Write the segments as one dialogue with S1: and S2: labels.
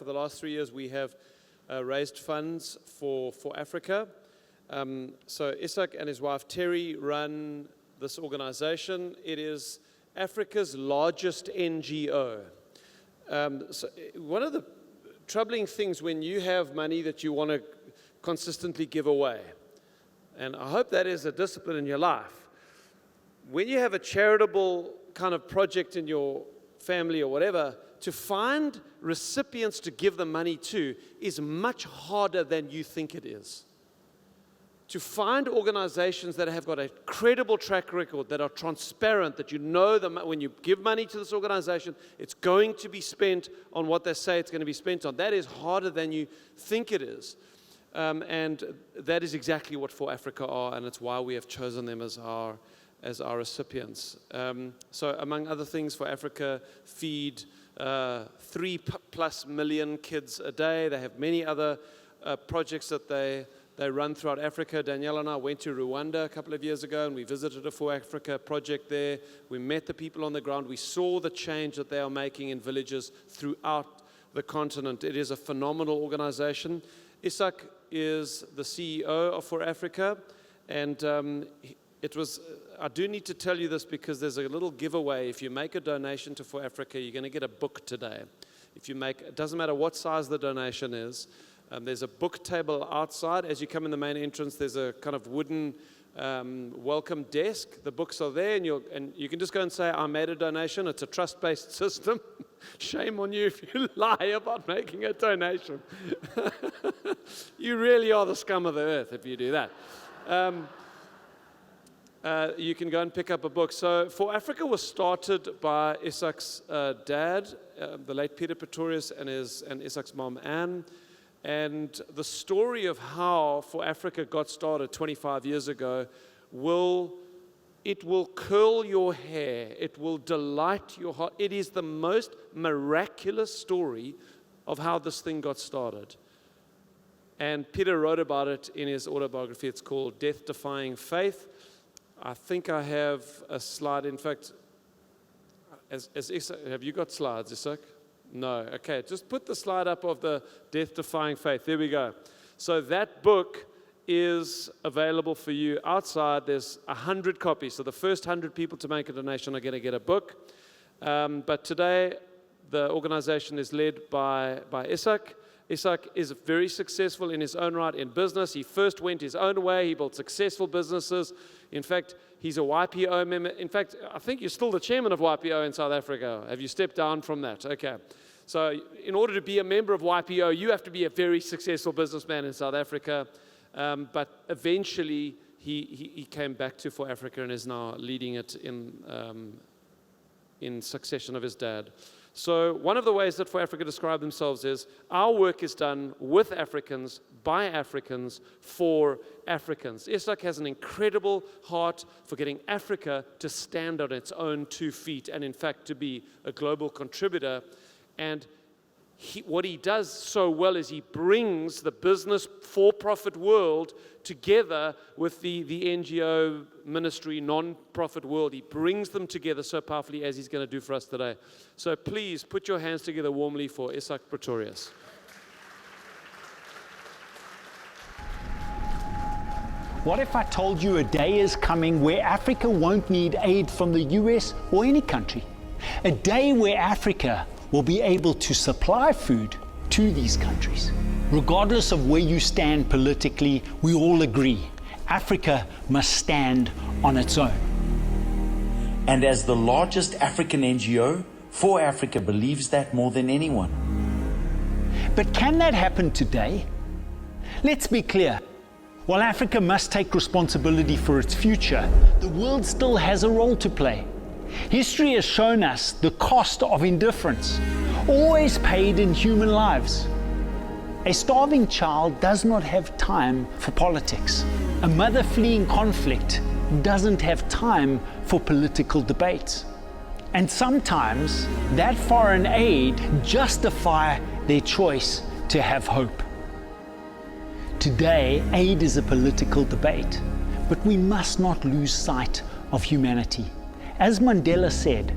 S1: the last 3 years, we have raised funds for ForAfrika. So Isak and his wife Terry run this organization. It is Africa's largest NGO. So one of the troubling things when you have money that you want to consistently give away, and I hope that is a discipline in your life, when you have a charitable kind of project in your family or whatever, to find recipients to give the money to is much harder than you think it is. To find organizations that have got a credible track record, that are transparent, that you know when you give money to this organization, it's going to be spent on what they say it's going to be spent on. That is harder than you think it is. And that is exactly what ForAfrika are, and it's why we have chosen them as our recipients. So among other things, ForAfrika feed 3+ million kids a day. They have many other projects that they run throughout Africa. Danielle and I went to Rwanda a couple of years ago, and we visited a ForAfrika project there. We met the people on the ground. We saw the change that they are making in villages throughout the continent. It is a phenomenal organization. Isak is the CEO of ForAfrika, and I do need to tell you this because there's a little giveaway. If you make a donation to ForAfrika, you're going to get a book today. It doesn't matter what size the donation is. There's a book table outside. As you come in the main entrance, there's a kind of wooden welcome desk. The books are there, and you can just go and say, I made a donation. It's a trust-based system. Shame on you if you lie about making a donation. You really are the scum of the earth if you do that. You can go and pick up a book. So ForAfrika was started by Isak's dad, the late Peter Pretorius, and Isak's mom, Anne. And the story of how ForAfrika got started 25 years ago will curl your hair. It will delight your heart. It is the most miraculous story of how this thing got started. And Peter wrote about it in his autobiography. It's called Death Defying Faith. I think I have a slide. In fact, as Isak, have you got slides, Isak? No. Okay, just put the slide up of the Death Defying Faith. There we go. So that book is available for you outside. There's 100 copies. So the first 100 people to make a donation are going to get a book. But today, the organization is led by Isak. Isak is very successful in his own right in business. He first went his own way. He built successful businesses. In fact, he's a YPO member. In fact, I think you're still the chairman of YPO in South Africa. Have you stepped down from that? Okay. So in order to be a member of YPO, you have to be a very successful businessman in South Africa. But eventually, he came back to ForAfrika and is now leading it in succession of his dad. So one of the ways that ForAfrika describe themselves is, our work is done with Africans, by Africans, for Africans. Isak has an incredible heart for getting Africa to stand on its own 2 feet and, in fact, to be a global contributor. And what he does so well is he brings the business for-profit world together with the NGO ministry, non-profit world. He brings them together so powerfully, as he's going to do for us today. So please put your hands together warmly for Isak Pretorius.
S2: What if I told you a day is coming where Africa won't need aid from the US or any country? A day where Africa will be able to supply food to these countries. Regardless of where you stand politically, we all agree Africa must stand on its own.
S3: And as the largest African NGO, ForAfrika believes that more than anyone.
S2: But can that happen today? Let's be clear. While Africa must take responsibility for its future, the world still has a role to play. History has shown us the cost of indifference, always paid in human lives. A starving child does not have time for politics. A mother fleeing conflict doesn't have time for political debates. And sometimes that foreign aid justifies their choice to have hope. Today, aid is a political debate, but we must not lose sight of humanity. As Mandela said,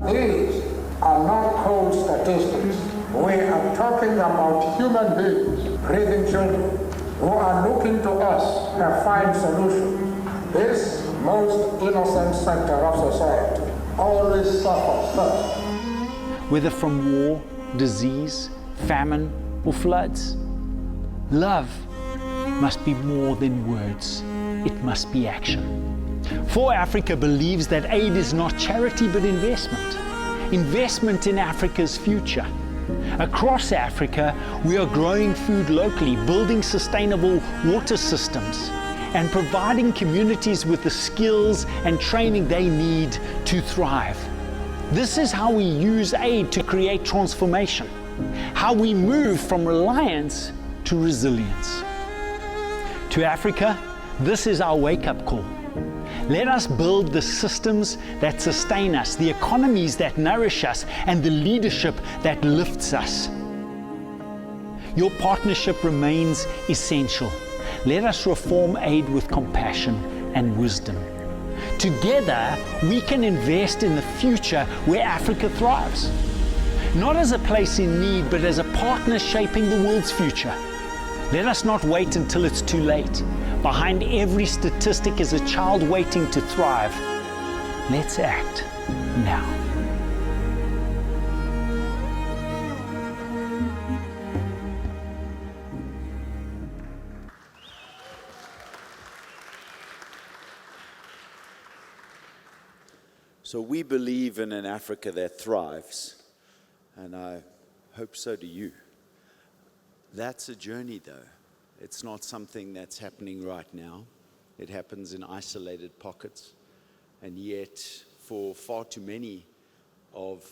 S4: "These are not cold statistics. We are talking about human beings, breathing children, who are looking to us to find solutions. This most innocent sector of society always suffers first.
S2: Whether from war, disease, famine, or floods, love must be more than words. It must be action. ForAfrika believes that aid is not charity but investment. Investment in Africa's future. Across Africa, we are growing food locally, building sustainable water systems, and providing communities with the skills and training they need to thrive. This is how we use aid to create transformation, how we move from reliance to resilience. To Africa, this is our wake-up call. Let us build the systems that sustain us, the economies that nourish us, and the leadership that lifts us. Your partnership remains essential. Let us reform aid with compassion and wisdom. Together, we can invest in the future where Africa thrives. Not as a place in need, but as a partner shaping the world's future. Let us not wait until it's too late. Behind every statistic is a child waiting to thrive. Let's act now.
S3: So we believe in an Africa that thrives, and I hope so do you. That's a journey, though. It's not something that's happening right now. It happens in isolated pockets, and yet for far too many of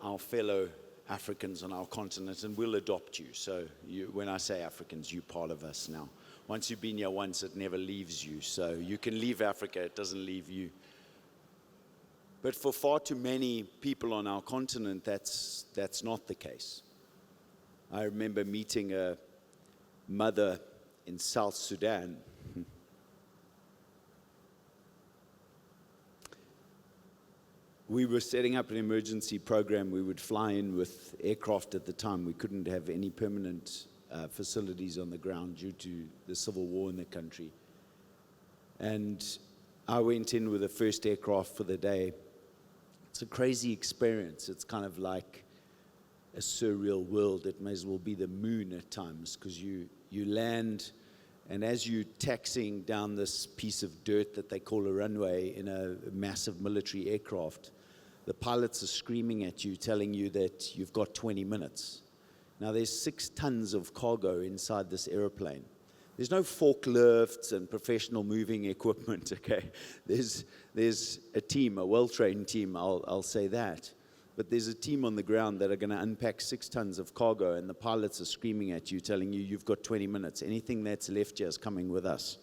S3: our fellow Africans on our continent, and we'll adopt you. So when I say Africans, you're part of us now. Once you've been here once, it never leaves you. So you can leave Africa, it doesn't leave you. But for far too many people on our continent, that's not the case. I remember meeting a mother in South Sudan. We were setting up an emergency program. We would fly in with aircraft at the time. We couldn't have any permanent facilities on the ground due to the civil war in the country. And I went in with the first aircraft for the day. It's a crazy experience. It's kind of like a surreal world. It may as well be the moon at times, because you land, and as you're taxiing down this piece of dirt that they call a runway in a massive military aircraft, the pilots are screaming at you, telling you that you've got 20 minutes. Now, there's 6 tons of cargo inside this airplane. There's no forklifts and professional moving equipment, okay? There's a team, a well-trained team, I'll say that. But there's a team on the ground that are going to unpack 6 tons of cargo, and the pilots are screaming at you, telling you, you've got 20 minutes. Anything that's left here is coming with us.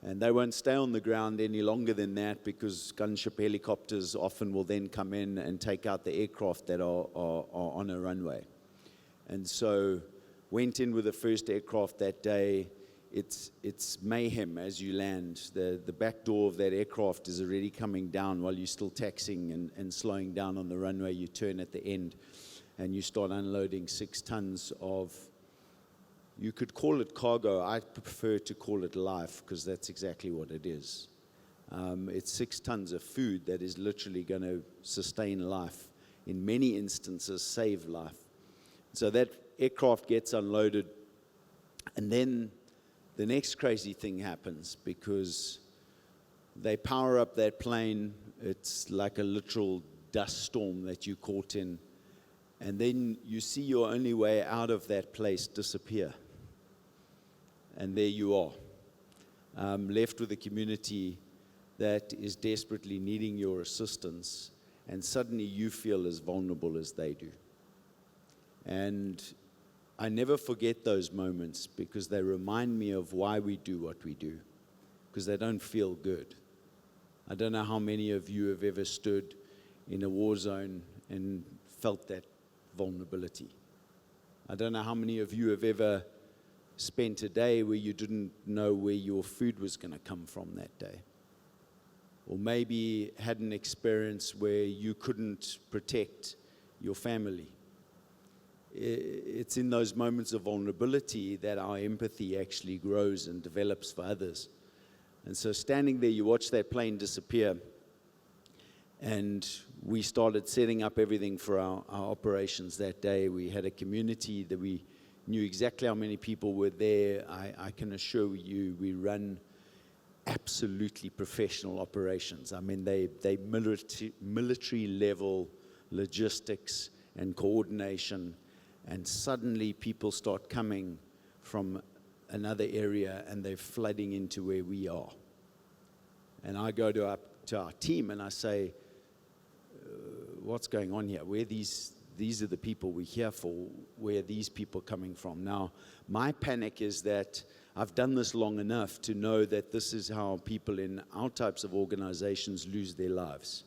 S3: And they won't stay on the ground any longer than that, because gunship helicopters often will then come in and take out the aircraft that are on a runway. And so went in with the first aircraft that day. It's mayhem as you land. The back door of that aircraft is already coming down while you're still taxiing and slowing down on the runway. You turn at the end and you start unloading 6 tons of, you could call it cargo. I prefer to call it life, because that's exactly what it is. It's 6 tons of food that is literally going to sustain life. In many instances, save life. So that aircraft gets unloaded, and then the next crazy thing happens, because they power up that plane. It's like a literal dust storm that you caught in. And then you see your only way out of that place disappear. And there you are, left with a community that is desperately needing your assistance. And suddenly you feel as vulnerable as they do. And I never forget those moments, because they remind me of why we do what we do, because they don't feel good. I don't know how many of you have ever stood in a war zone and felt that vulnerability. I don't know how many of you have ever spent a day where you didn't know where your food was going to come from that day. Or maybe had an experience where you couldn't protect your family. it's in those moments of vulnerability that our empathy actually grows and develops for others. And so standing there, you watch that plane disappear, and we started setting up everything for our operations that day. We had a community that we knew exactly how many people were there. I can assure you we run absolutely professional operations. I mean, they military level logistics and coordination, and suddenly people start coming from another area and they're flooding into where we are. And I go to our team and I say, what's going on here? These are the people we're here for. Where are these people coming from? Now, my panic is that I've done this long enough to know that this is how people in our types of organizations lose their lives.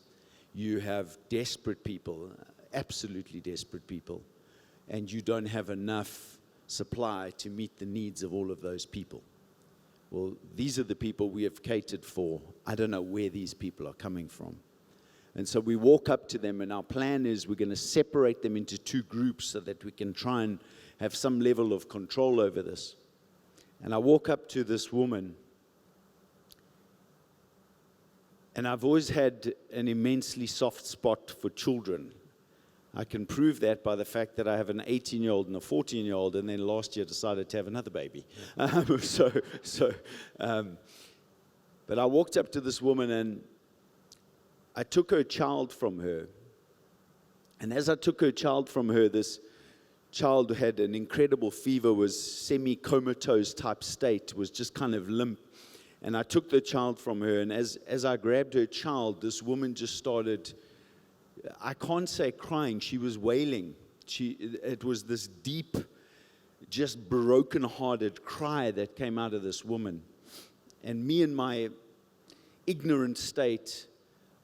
S3: You have desperate people, absolutely desperate people, and you don't have enough supply to meet the needs of all of those people. Well, these are the people we have catered for. I don't know where these people are coming from. And so we walk up to them, and our plan is we're going to separate them into two groups so that we can try and have some level of control over this. And I walk up to this woman, and I've always had an immensely soft spot for children. I can prove that by the fact that I have an 18-year-old and a 14-year-old, and then last year decided to have another baby. But I walked up to this woman, and I took her child from her. And as I took her child from her, this child had an incredible fever, was semi-comatose type state, was just kind of limp. And I took the child from her, and as I grabbed her child, this woman just started, I can't say crying, she was wailing. It was this deep, just broken-hearted cry that came out of this woman. And me in my ignorant state,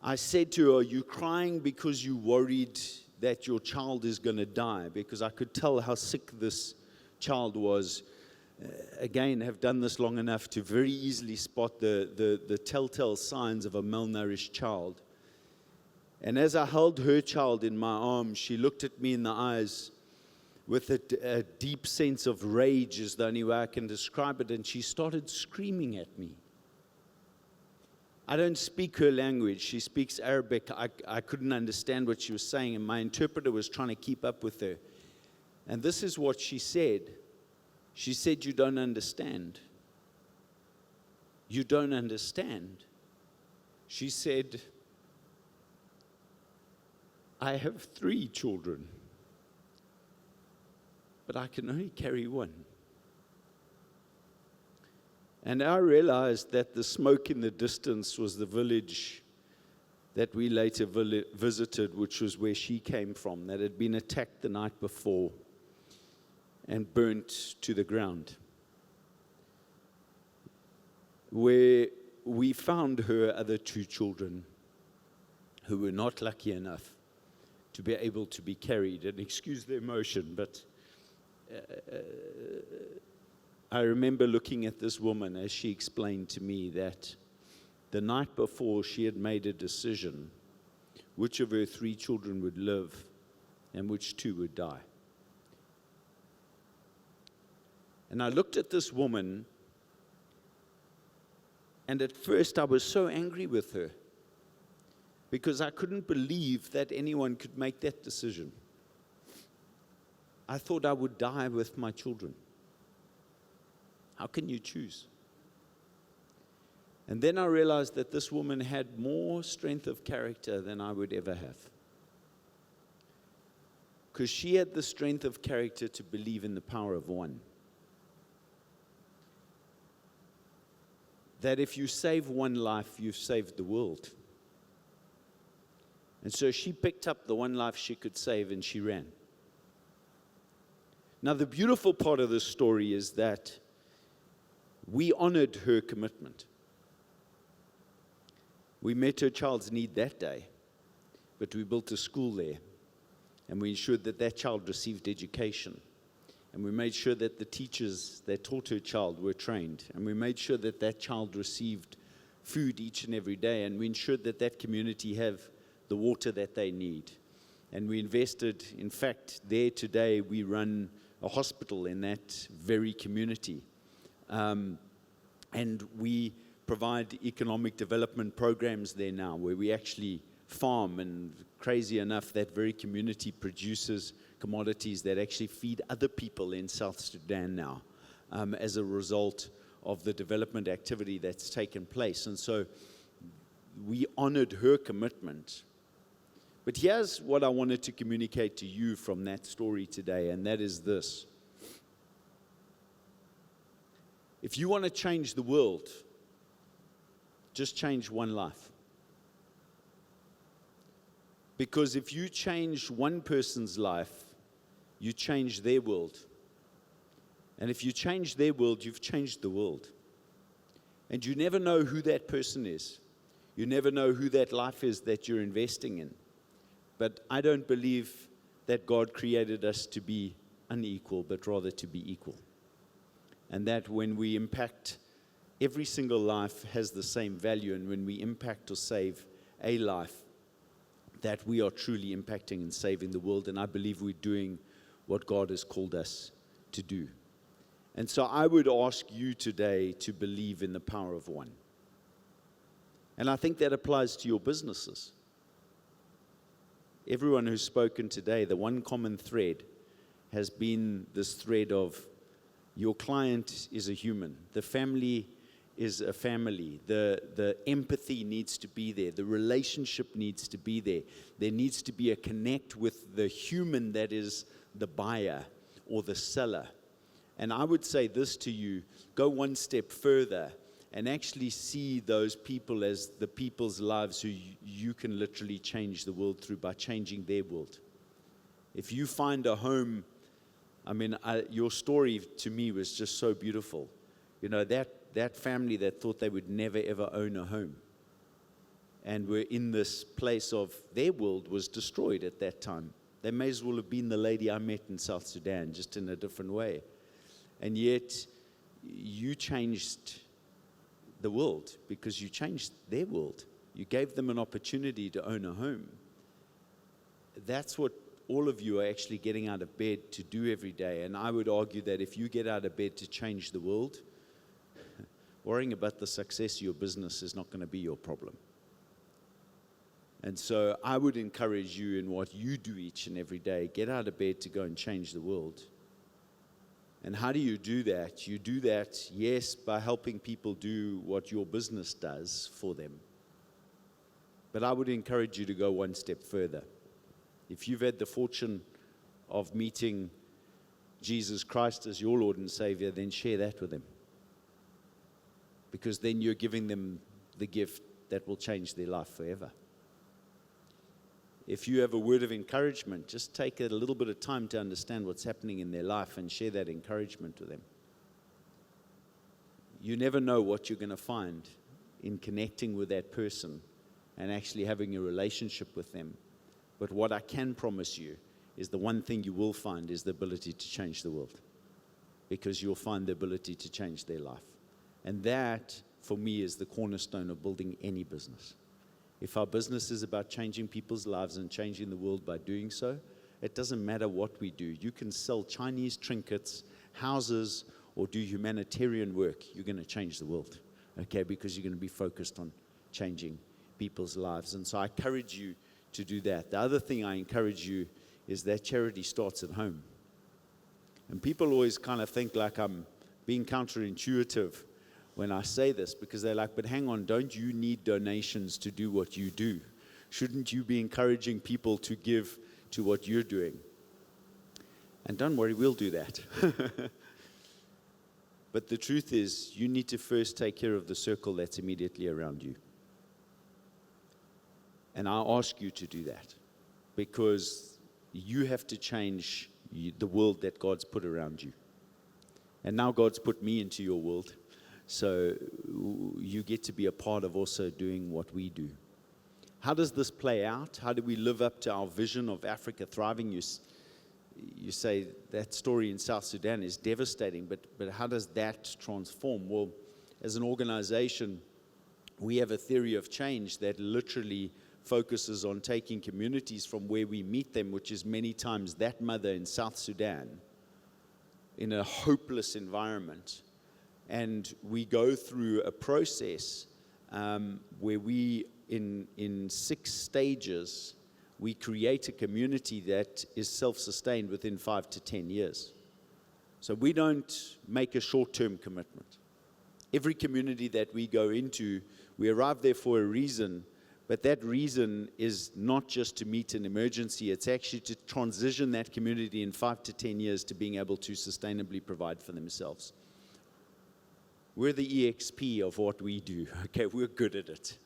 S3: I said to her, "Are you crying because you worried that your child is going to die?" Because I could tell how sick this child was. Again, have done this long enough to very easily spot the telltale signs of a malnourished child. And as I held her child in my arms, she looked at me in the eyes with a deep sense of rage, is the only way I can describe it, and she started screaming at me. I don't speak her language. She speaks Arabic. I couldn't understand what she was saying, and my interpreter was trying to keep up with her. And this is what she said. She said, "You don't understand. You don't understand." She said, "I have 3 children, but I can only carry 1. And I realized that the smoke in the distance was the village that we later visited, which was where she came from, that had been attacked the night before and burnt to the ground. Where we found her other 2 children who were not lucky enough to be able to be carried. And excuse the emotion, but I remember looking at this woman as she explained to me that the night before she had made a decision which of her 3 children would live and which 2 would die. And I looked at this woman, and at first I was so angry with her because I couldn't believe that anyone could make that decision. I thought I would die with my children. How can you choose? And then I realized that this woman had more strength of character than I would ever have. Because she had the strength of character to believe in the power of one. That if you save one life, you've saved the world. And so she picked up the one life she could save and she ran. Now, the beautiful part of this story is that we honored her commitment. We met her child's need that day, but we built a school there, and we ensured that that child received education, and we made sure that the teachers that taught her child were trained, and we made sure that that child received food each and every day, and we ensured that that community have the water that they need. And we invested, in fact, there today we run a hospital in that very community. And we provide economic development programs there now where we actually farm, and crazy enough, that very community produces commodities that actually feed other people in South Sudan now as a result of the development activity that's taken place. And so we honored her commitment. But here's what I wanted to communicate to you from that story today, and that is this. If you want to change the world, just change one life. Because if you change one person's life, you change their world. And if you change their world, you've changed the world. And you never know who that person is. You never know who that life is that you're investing in. But I don't believe that God created us to be unequal, but rather to be equal. And that when we impact, every single life has the same value. And when we impact or save a life, that we are truly impacting and saving the world. And I believe we're doing what God has called us to do. And so I would ask you today to believe in the power of one. And I think that applies to your businesses. Everyone who's spoken today, the one common thread has been this thread of your client is a human. The family is a family. The empathy needs to be there. The relationship needs to be there. There needs to be a connect with the human that is the buyer or the seller. And I would say this to you, go one step further and actually see those people as the people's lives who you can literally change the world through by changing their world. If you find a home, your story to me was just so beautiful. You know, that family that thought they would never ever own a home and were in this place of their world was destroyed at that time. They may as well have been the lady I met in South Sudan, just in a different way. And yet, you changed the world because you changed their world. You gave them an opportunity to own a home. That's what all of you are actually getting out of bed to do every day. And I would argue that if you get out of bed to change the world, worrying about the success of your business is not going to be your problem. And so I would encourage you in what you do each and every day, get out of bed to go and change the world. And how do you do that? You do that, yes, by helping people do what your business does for them. But I would encourage you to go one step further. If you've had the fortune of meeting Jesus Christ as your Lord and Savior, then share that with them. Because then you're giving them the gift that will change their life forever. If you have a word of encouragement, just take a little bit of time to understand what's happening in their life and share that encouragement with them. You never know what you're going to find in connecting with that person and actually having a relationship with them. But what I can promise you is the one thing you will find is the ability to change the world. Because you'll find the ability to change their life. And that, for me, is the cornerstone of building any business. If our business is about changing people's lives and changing the world by doing so, it doesn't matter what we do. You can sell Chinese trinkets, houses, or do humanitarian work. You're going to change the world, okay? Because you're going to be focused on changing people's lives. And so I encourage you to do that. The other thing I encourage you is that charity starts at home. And people always kind of think like I'm being counterintuitive when I say this, because they're like, but hang on, don't you need donations to do what you do? Shouldn't you be encouraging people to give to what you're doing? And don't worry, we'll do that. But the truth is, you need to first take care of the circle that's immediately around you. And I ask you to do that, because you have to change the world that God's put around you. And now God's put me into your world. So you get to be a part of also doing what we do. How does this play out? How do we live up to our vision of Africa thriving? You say that story in South Sudan is devastating, but how does that transform? Well, as an organization, we have a theory of change that literally focuses on taking communities from where we meet them, which is many times that mother in South Sudan, in a hopeless environment. And we go through a process where we, in 6 stages, we create a community that is self-sustained within 5 to 10 years. So we don't make a short-term commitment. Every community that we go into, we arrive there for a reason, but that reason is not just to meet an emergency, it's actually to transition that community in 5 to 10 years to being able to sustainably provide for themselves. We're the EXP of what we do, okay? We're good at it.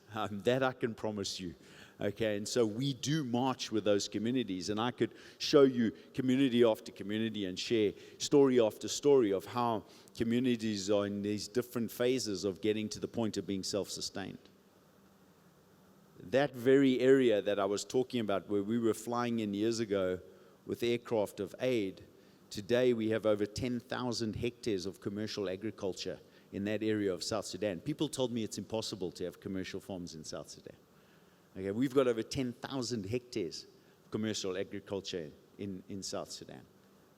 S3: That I can promise you, okay? And so we do march with those communities, and I could show you community after community and share story after story of how communities are in these different phases of getting to the point of being self-sustained. That very area that I was talking about, where we were flying in years ago with aircraft of aid, today we have over 10,000 hectares of commercial agriculture in that area of South Sudan. People told me it's impossible to have commercial farms in South Sudan. Okay, we've got over 10,000 hectares of commercial agriculture in South Sudan,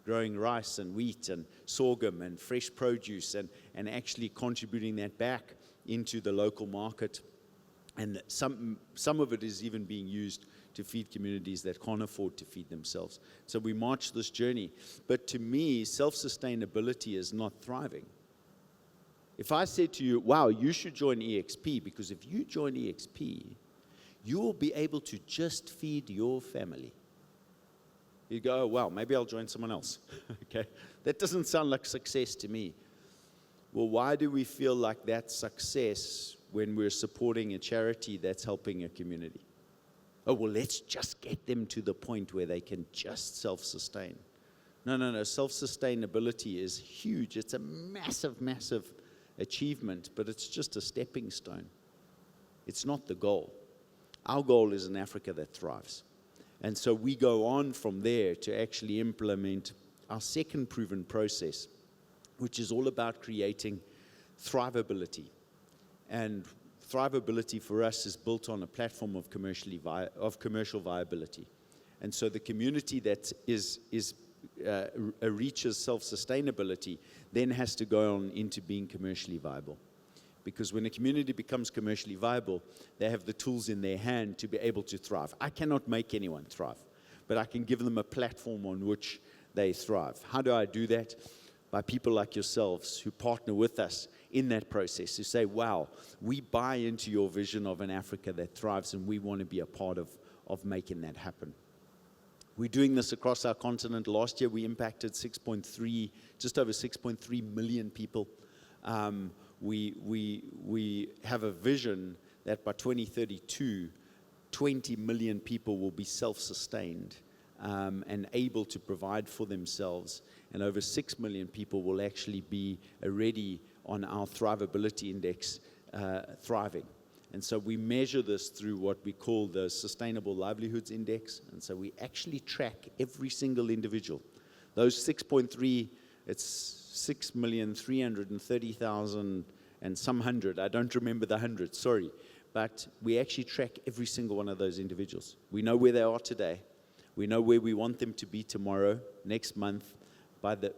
S3: growing rice and wheat and sorghum and fresh produce, and actually contributing that back into the local market. And some of it is even being used to feed communities that can't afford to feed themselves. So we march this journey. But to me, self-sustainability is not thriving. If I said to you, wow, you should join EXP, because if you join EXP, you will be able to just feed your family. You go, oh, well, maybe I'll join someone else. Okay, that doesn't sound like success to me. Well, why do we feel like that's success when we're supporting a charity that's helping a community? Oh, well, let's just get them to the point where they can just self-sustain. No. Self-sustainability is huge. It's a massive, massive achievement, but it's just a stepping stone. It's not the goal. Our goal is an Africa that thrives. And so we go on from there to actually implement our second proven process, which is all about creating thrivability. And thrivability for us is built on a platform of commercial viability. And so the community that reaches self-sustainability then has to go on into being commercially viable. Because when a community becomes commercially viable, they have the tools in their hand to be able to thrive. I cannot make anyone thrive, but I can give them a platform on which they thrive. How do I do that? By people like yourselves who partner with us in that process, who say, wow, we buy into your vision of an Africa that thrives, and we want to be a part of making that happen. We're doing this across our continent. Last year, we impacted just over 6.3 million people. We have a vision that by 2032, 20 million people will be self-sustained and able to provide for themselves, and over 6 million people will actually be already on our thrivability index, thriving. And so we measure this through what we call the Sustainable Livelihoods Index, and so we actually track every single individual. Those 6.3, it's 6,330,000 and some hundred. I don't remember the hundred, sorry. But we actually track every single one of those individuals. We know where they are today. We know where we want them to be tomorrow, next month, by the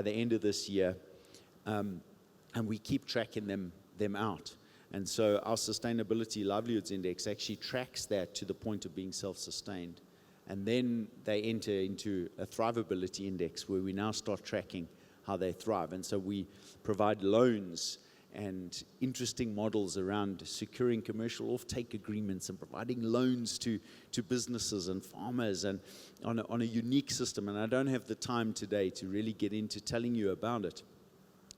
S3: end of this year. And we keep tracking them out. And so our Sustainability Livelihoods Index actually tracks that to the point of being self-sustained. And then they enter into a Thrivability Index where we now start tracking how they thrive. And so we provide loans and interesting models around securing commercial offtake agreements and providing loans to businesses and farmers, and on a unique system. And I don't have the time today to really get into telling you about it.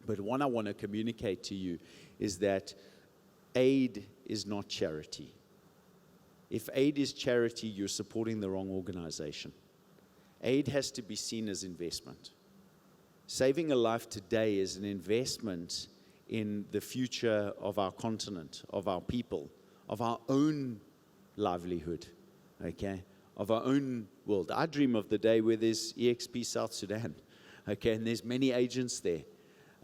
S3: But what I want to communicate to you is that aid is not charity. If aid is charity, you're supporting the wrong organization. Aid has to be seen as investment. Saving a life today is an investment in the future of our continent, of our people, of our own livelihood, okay, of our own world. I dream of the day where there's EXP South Sudan, okay, and there's many agents there.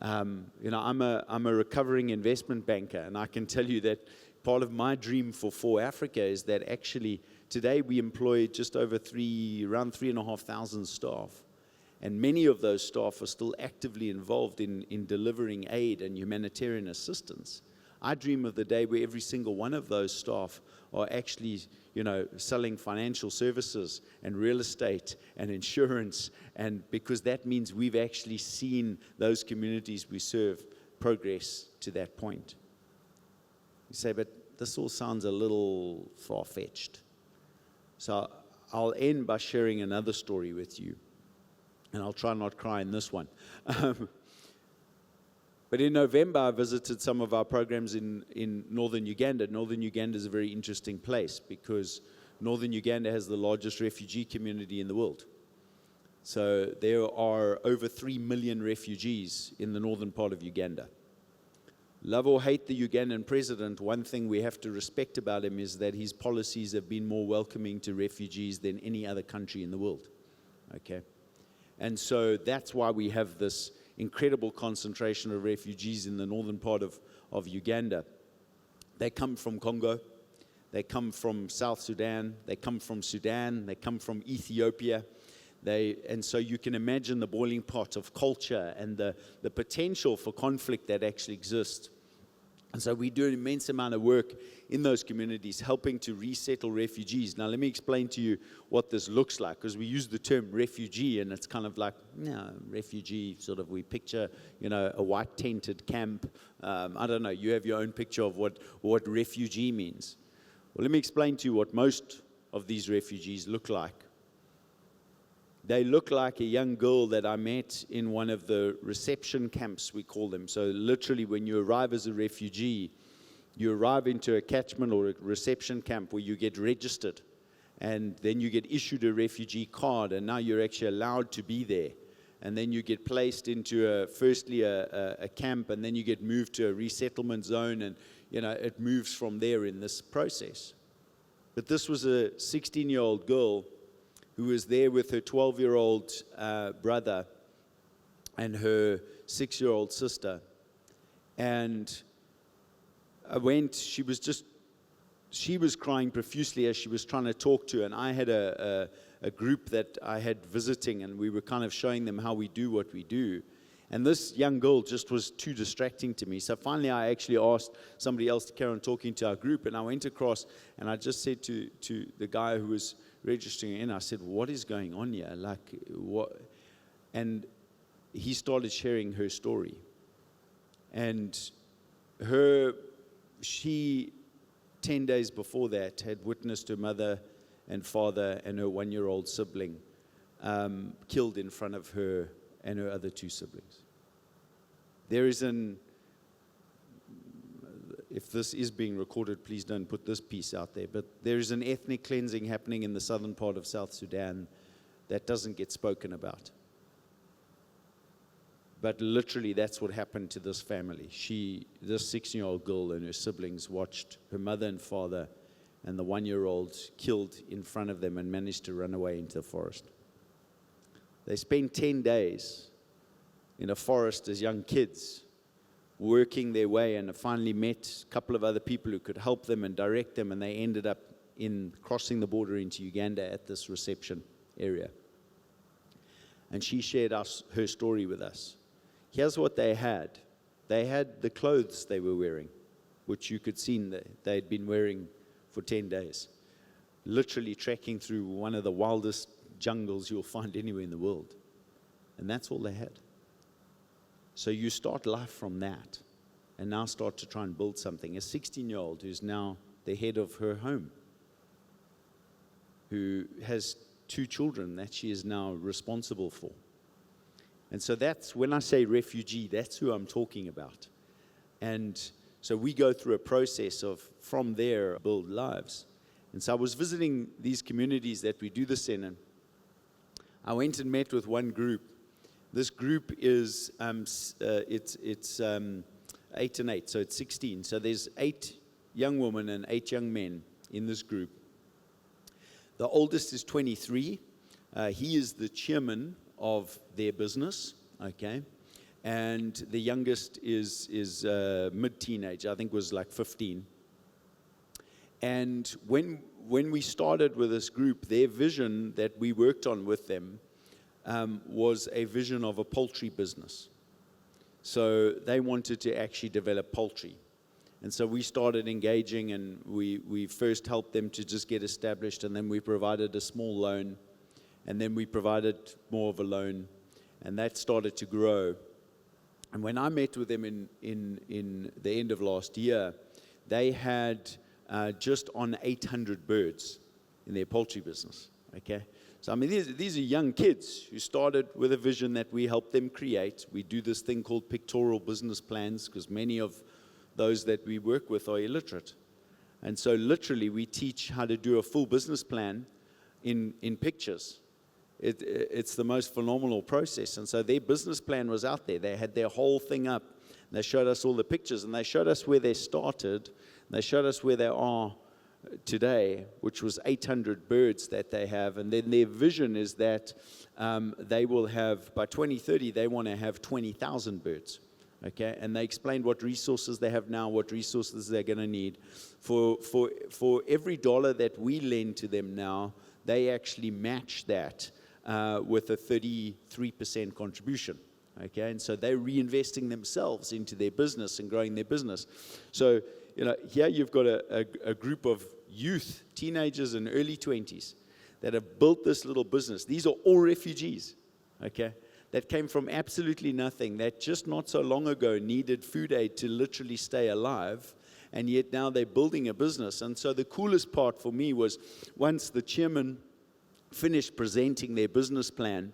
S3: I'm a recovering investment banker, and I can tell you that part of my dream for ForAfrika is that actually today we employ just over around 3,500 staff. And many of those staff are still actively involved in delivering aid and humanitarian assistance. I dream of the day where every single one of those staff are actually, selling financial services and real estate and insurance, and because that means we've actually seen those communities we serve progress to that point. You say, but this all sounds a little far-fetched. So I'll end by sharing another story with you. And I'll try not cry in this one. But in November, I visited some of our programs in northern Uganda. Northern Uganda is a very interesting place because northern Uganda has the largest refugee community in the world. So there are over 3 million refugees in the northern part of Uganda. Love or hate the Ugandan president, one thing we have to respect about him is that his policies have been more welcoming to refugees than any other country in the world. Okay? And so that's why we have this incredible concentration of refugees in the northern part of Uganda. They come from Congo, they come from South Sudan, they come from Sudan, they come from Ethiopia. And so you can imagine the boiling pot of culture and the potential for conflict that actually exists. And so we do an immense amount of work in those communities, helping to resettle refugees. Now, let me explain to you what this looks like, because we use the term refugee, and it's kind of like, refugee, sort of, we picture, a white tented camp. I don't know, you have your own picture of what refugee means. Well, let me explain to you what most of these refugees look like. They look like a young girl that I met in one of the reception camps, we call them. So literally, when you arrive as a refugee, you arrive into a catchment or a reception camp where you get registered. And then you get issued a refugee card, and now you're actually allowed to be there. And then you get placed into firstly a camp, and then you get moved to a resettlement zone, and it moves from there in this process. But this was a 16-year-old girl who was there with her 12-year-old brother and her 6-year-old sister. And I went, she was crying profusely as she was trying to talk to, and I had a group that I had visiting, and we were kind of showing them how we do what we do. And this young girl just was too distracting to me. So finally, I actually asked somebody else to carry on talking to our group, and I went across, and I just said to the guy who was registering in, I said, what is going on here? Like, what? And he started sharing her story. And she, 10 days before that, had witnessed her mother and father and her 1-year-old sibling killed in front of her and her other 2 siblings. There is if this is being recorded, please don't put this piece out there, but there is an ethnic cleansing happening in the southern part of South Sudan that doesn't get spoken about. But literally, that's what happened to this family. This 16-year-old girl and her siblings watched her mother and father and the 1-year-old killed in front of them and managed to run away into the forest. They spent 10 days in a forest as young kids, working their way, and finally met a couple of other people who could help them and direct them, and they ended up in crossing the border into Uganda at this reception area. And she shared her story with us. Here's what they had. They had the clothes they were wearing, which you could see they'd been wearing for 10 days, literally trekking through one of the wildest jungles you'll find anywhere in the world. And that's all they had. So you start life from that and now start to try and build something. A 16-year-old who's now the head of her home, who has 2 children that she is now responsible for. And so that's, when I say refugee, that's who I'm talking about. And so we go through a process of, from there, build lives. And so I was visiting these communities that we do this in, and I went and met with one group. This group is, it's 8 and 8, so it's 16. So there's 8 young women and 8 young men in this group. The oldest is 23. He is the chairman of their business, okay? And the youngest is mid-teenage, I think was like 15. And when we started with this group, their vision that we worked on with them was a vision of a poultry business. So they wanted to actually develop poultry. And so we started engaging, and we first helped them to just get established, and then we provided a small loan, and then we provided more of a loan, and that started to grow. And when I met with them in the end of last year, they had just on 800 birds in their poultry business, okay? So, I mean, these are young kids who started with a vision that we helped them create. We do this thing called pictorial business plans, because many of those that we work with are illiterate. And so literally we teach how to do a full business plan in pictures. It's the most phenomenal process. And so their business plan was out there. They had their whole thing up. They showed us all the pictures, and they showed us where they started. They showed us where they are today, which was 800 birds that they have. And then their vision is that they will have, by 2030, they want to have 20,000 birds. Okay, and they explained what resources they have now, what resources they're going to need. For every dollar that we lend to them now, they actually match that with a 33% contribution. Okay, and so they're reinvesting themselves into their business and growing their business. So, you know, here you've got a group of youth, teenagers and early 20s that have built this little business. These are all refugees, okay, that came from absolutely nothing, that just not so long ago needed food aid to literally stay alive, and yet now they're building a business. And so the coolest part for me was once the chairman finished presenting their business plan,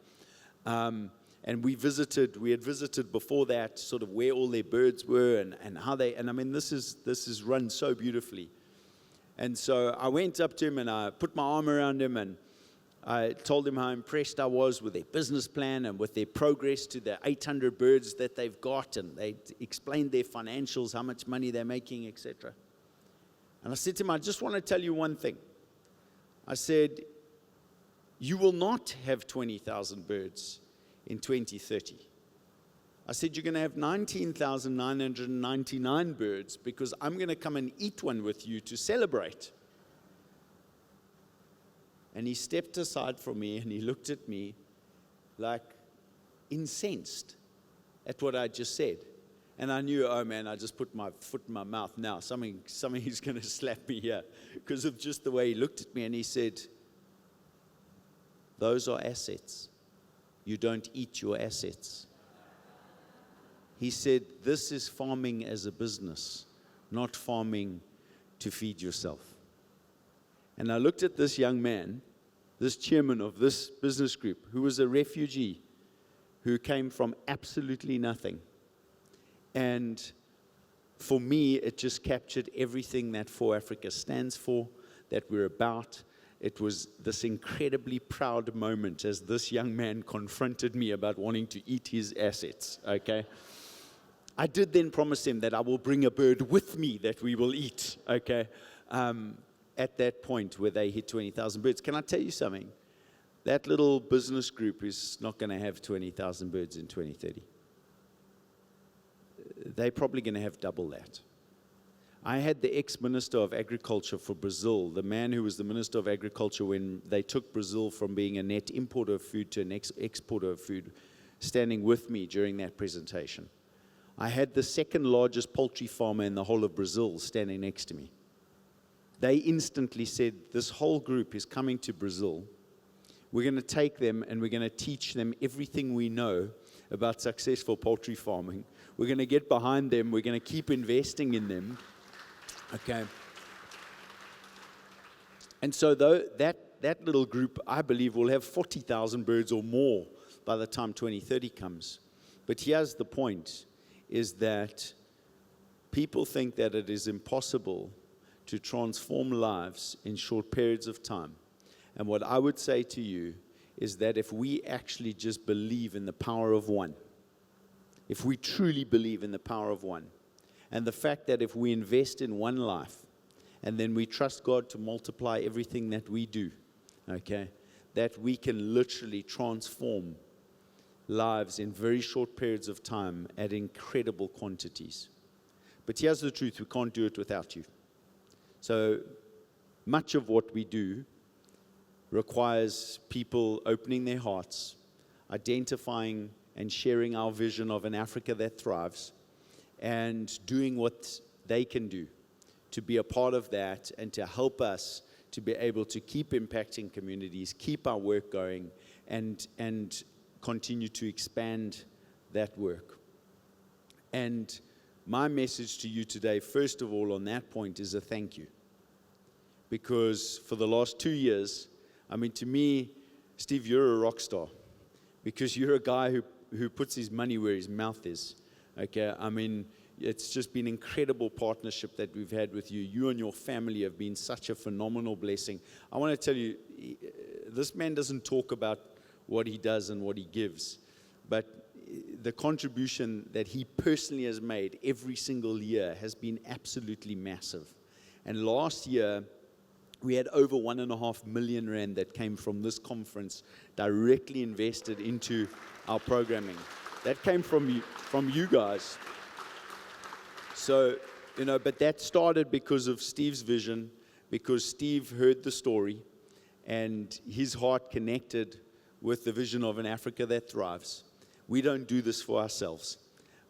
S3: and we had visited before that sort of where all their birds were and how they, and I mean, this is run so beautifully. And so I went up to him and I put my arm around him and I told him how impressed I was with their business plan and with their progress to the 800 birds that they've got, and they explained their financials, how much money they're making, etc. And I said to him, I just want to tell you one thing. I said, you will not have 20,000 birds in 2030. I said, you're going to have 19,999 birds because I'm going to come and eat one with you to celebrate. And he stepped aside from me and he looked at me like incensed at what I just said. And I knew, oh man, I just put my foot in my mouth now. Somebody's going to slap me here because of just the way he looked at me. And he said, those are assets. You don't eat your assets. He said, this is farming as a business, not farming to feed yourself. And I looked at this young man, this chairman of this business group, who was a refugee, who came from absolutely nothing. And for me, it just captured everything that ForAfrika stands for, that we're about. It was this incredibly proud moment as this young man confronted me about wanting to eat his assets, okay? I did then promise him that I will bring a bird with me that we will eat, okay? At that point where they hit 20,000 birds. Can I tell you something? That little business group is not going to have 20,000 birds in 2030. They're probably going to have double that. I had the ex-minister of agriculture for Brazil, the man who was the minister of agriculture when they took Brazil from being a net importer of food to an exporter of food, standing with me during that presentation. I had the second largest poultry farmer in the whole of Brazil standing next to me. They instantly said, this whole group is coming to Brazil. We're going to take them and we're going to teach them everything we know about successful poultry farming. We're going to get behind them. We're going to keep investing in them. Okay. And so that little group, I believe, will have 40,000 birds or more by the time 2030 comes. But here's the point, is that people think that it is impossible to transform lives in short periods of time. And what I would say to you is that if we actually just believe in the power of one, if we truly believe in the power of one, and the fact that if we invest in one life, and then we trust God to multiply everything that we do, okay, that we can literally transform lives in very short periods of time at incredible quantities. But here's the truth, we can't do it without you. So much of what we do requires people opening their hearts, identifying and sharing our vision of an Africa that thrives, and doing what they can do to be a part of that and to help us to be able to keep impacting communities, keep our work going, and continue to expand that work. And my message to you today, first of all, on that point, is a thank you. Because for the last 2 years, I mean, to me, Steve, you're a rock star. Because you're a guy who puts his money where his mouth is. Okay, I mean, it's just been incredible partnership that we've had with you. You and your family have been such a phenomenal blessing. I want to tell you, this man doesn't talk about what he does and what he gives, but the contribution that he personally has made every single year has been absolutely massive. And last year, we had over 1.5 million rand that came from this conference directly invested into our programming. That came from you guys. So, but that started because of Steve's vision, because Steve heard the story, and his heart connected with the vision of an Africa that thrives. We don't do this for ourselves.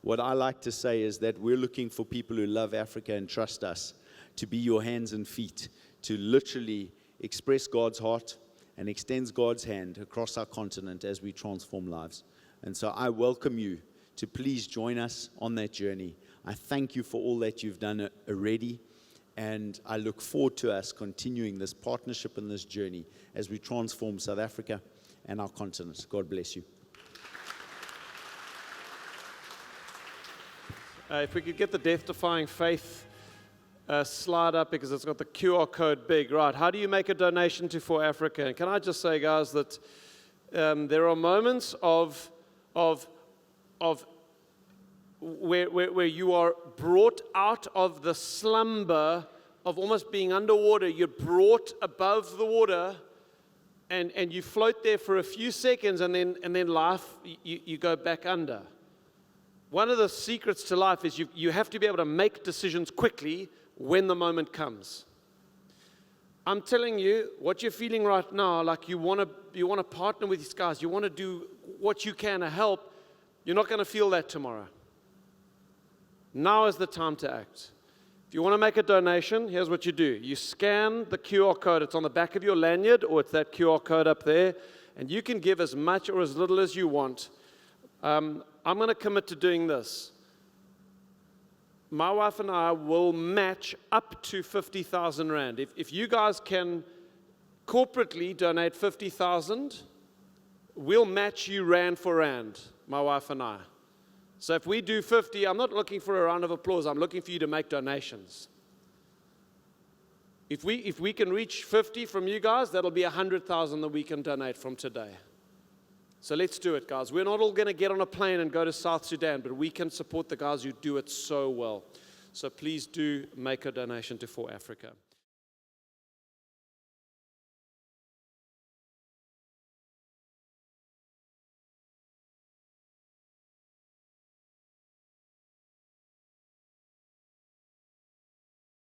S3: What I like to say is that we're looking for people who love Africa and trust us to be your hands and feet, to literally express God's heart and extends God's hand across our continent as we transform lives. And so I welcome you to please join us on that journey. I thank you for all that you've done already, and I look forward to us continuing this partnership and this journey as we transform South Africa and our continent. God bless you.
S1: If we could get the death-defying faith slide up, because it's got the QR code big, right? How do you make a donation to ForAfrika? And can I just say, guys, that there are moments of where you are brought out of the slumber of almost being underwater. You're brought above the water, and you float there for a few seconds, and then life, you go back under. One of the secrets to life is you have to be able to make decisions quickly when the moment comes. I'm telling you, what you're feeling right now, like you want to partner with these guys, you want to do what you can to help, you're not going to feel that tomorrow. Now is the time to act. If you want to make a donation, here's what you do. You scan the QR code. It's on the back of your lanyard, or it's that QR code up there, and you can give as much or as little as you want. I'm going to commit to doing this. My wife and I will match up to 50,000 Rand. If you guys can corporately donate 50,000, we'll match you Rand for Rand, my wife and I. So if we do 50, I'm not looking for a round of applause. I'm looking for you to make donations. If we can reach 50 from you guys, that'll be 100,000 that we can donate from today. So let's do it, guys. We're not all going to get on a plane and go to South Sudan, but we can support the guys who do it so well. So please do make a donation to ForAfrika.